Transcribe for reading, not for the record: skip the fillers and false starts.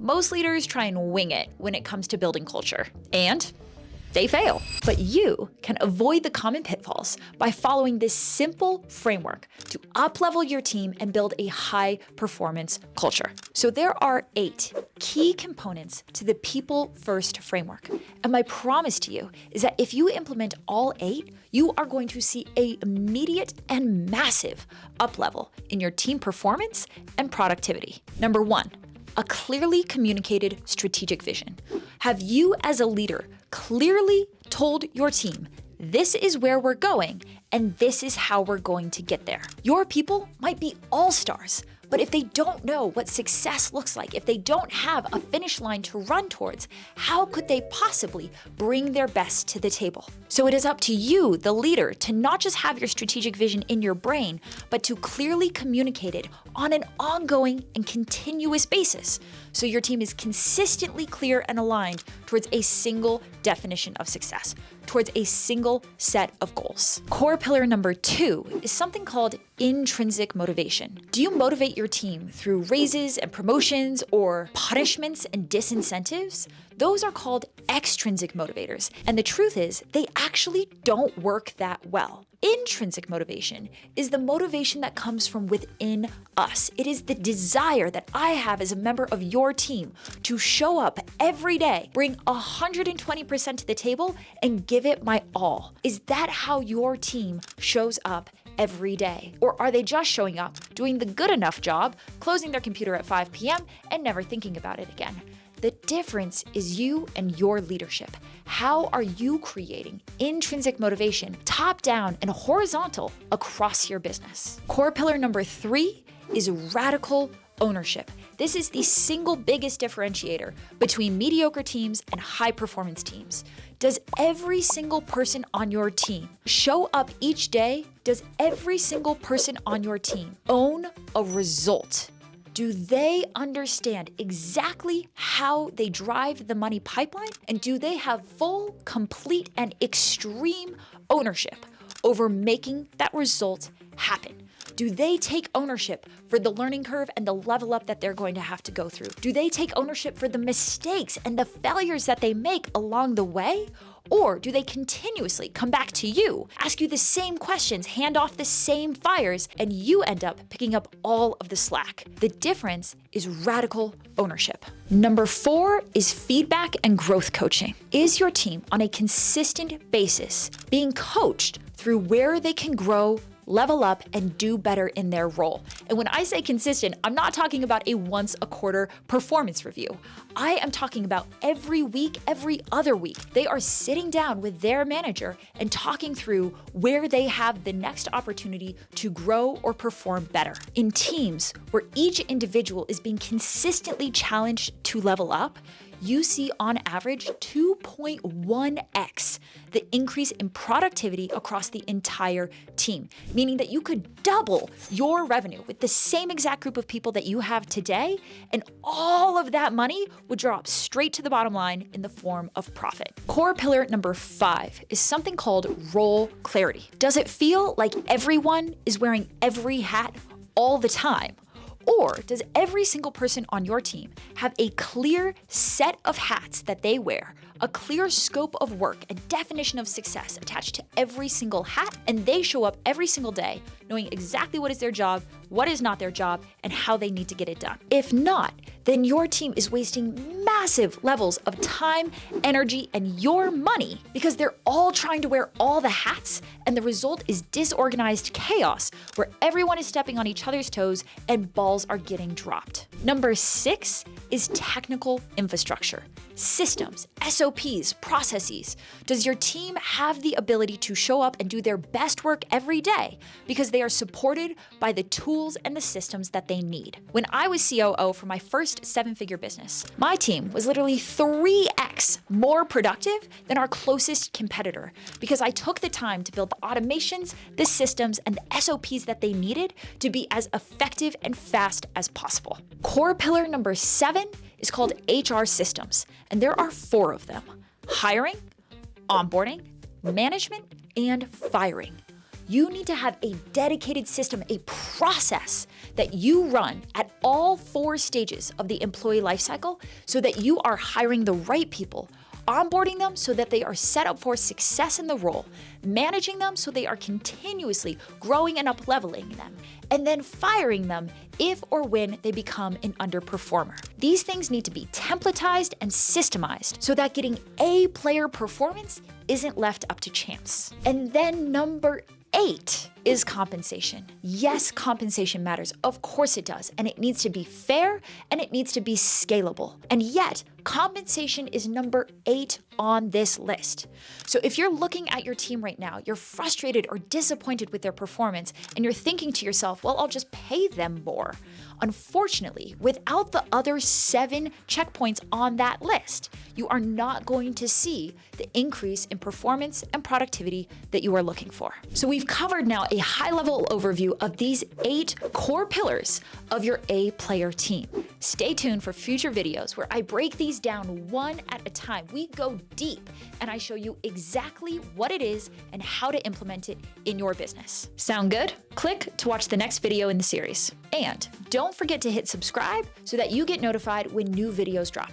most leaders try and wing it when it comes to building culture, and they fail. But you can avoid the common pitfalls by following this simple framework to up-level your team and build a high-performance culture. So there are 8 key components to the people-first framework. And my promise to you is that if you implement all 8, you are going to see an immediate and massive up-level in your team performance and productivity. Number 1, a clearly communicated strategic vision. Have you as a leader clearly told your team, this is where we're going and this is how we're going to get there? Your people might be all-stars, but if they don't know what success looks like, if they don't have a finish line to run towards, how could they possibly bring their best to the table? So it is up to you, the leader, to not just have your strategic vision in your brain, but to clearly communicate it on an ongoing and continuous basis, so your team is consistently clear and aligned towards a single definition of success, towards a single set of goals. Core pillar number 2 is something called intrinsic motivation. Do you motivate your team through raises and promotions or punishments and disincentives? Those are called extrinsic motivators. And the truth is, they actually don't work that well. Intrinsic motivation is the motivation that comes from within us. It is the desire that I have as a member of your team to show up every day, bring 120% to the table, and give it my all. Is that how your team shows up every day? Or are they just showing up, doing the good enough job, closing their computer at 5 p.m. and never thinking about it again? The difference is you and your leadership. How are you creating intrinsic motivation, top down and horizontal across your business? Core pillar number 3 is radical ownership. This is the single biggest differentiator between mediocre teams and high performance teams. Does every single person on your team show up each day? Does every single person on your team own a result? Do they understand exactly how they drive the money pipeline? And do they have full, complete, and extreme ownership over making that result happen? Do they take ownership for the learning curve and the level up that they're going to have to go through? Do they take ownership for the mistakes and the failures that they make along the way? Or do they continuously come back to you, ask you the same questions, hand off the same fires, and you end up picking up all of the slack? The difference is radical ownership. Number 4 is feedback and growth coaching. Is your team on a consistent basis being coached through where they can grow, level up, and do better in their role? And when I say consistent, I'm not talking about a once a quarter performance review. I am talking about every week, every other week. They are sitting down with their manager and talking through where they have the next opportunity to grow or perform better. In teams where each individual is being consistently challenged to level up, you see on average 2.1x the increase in productivity across the entire team, meaning that you could double your revenue with the same exact group of people that you have today, and all of that money would drop straight to the bottom line in the form of profit. Core pillar number 5 is something called role clarity. Does it feel like everyone is wearing every hat all the time? Or does every single person on your team have a clear set of hats that they wear, a clear scope of work, a definition of success attached to every single hat, and they show up every single day knowing exactly what is their job, what is not their job, and how they need to get it done? If not, then your team is wasting massive levels of time, energy, and your money because they're all trying to wear all the hats, and the result is disorganized chaos where everyone is stepping on each other's toes and balls are getting dropped. Number 6 is technical infrastructure. Systems, SOPs, processes. Does your team have the ability to show up and do their best work every day because they are supported by the tools and the systems that they need? When I was COO for my first 7-figure business, my team was literally 3x more productive than our closest competitor because I took the time to build the automations, the systems, and the SOPs that they needed to be as effective and fast as possible. Core pillar number 7 is called HR systems, and there are 4 of them: hiring, onboarding, management, and firing. You need to have a dedicated system, a process that you run at all 4 stages of the employee lifecycle so that you are hiring the right people, onboarding them so that they are set up for success in the role, managing them so they are continuously growing and up-leveling them, and then firing them if or when they become an underperformer. These things need to be templatized and systemized so that getting A-player performance isn't left up to chance. And then number 8 is compensation. Yes, compensation matters. Of course it does. And it needs to be fair and it needs to be scalable. And yet, compensation is number 8 on this list. So if you're looking at your team right now, you're frustrated or disappointed with their performance, and you're thinking to yourself, well, I'll just pay them more. Unfortunately, without the other 7 checkpoints on that list, you are not going to see the increase in performance and productivity that you are looking for. So we've covered now a high-level overview of these 8 core pillars of your A-player team. Stay tuned for future videos where I break these down one at a time. We go deep and I show you exactly what it is and how to implement it in your business. Sound good? Click to watch the next video in the series. And don't forget to hit subscribe so that you get notified when new videos drop.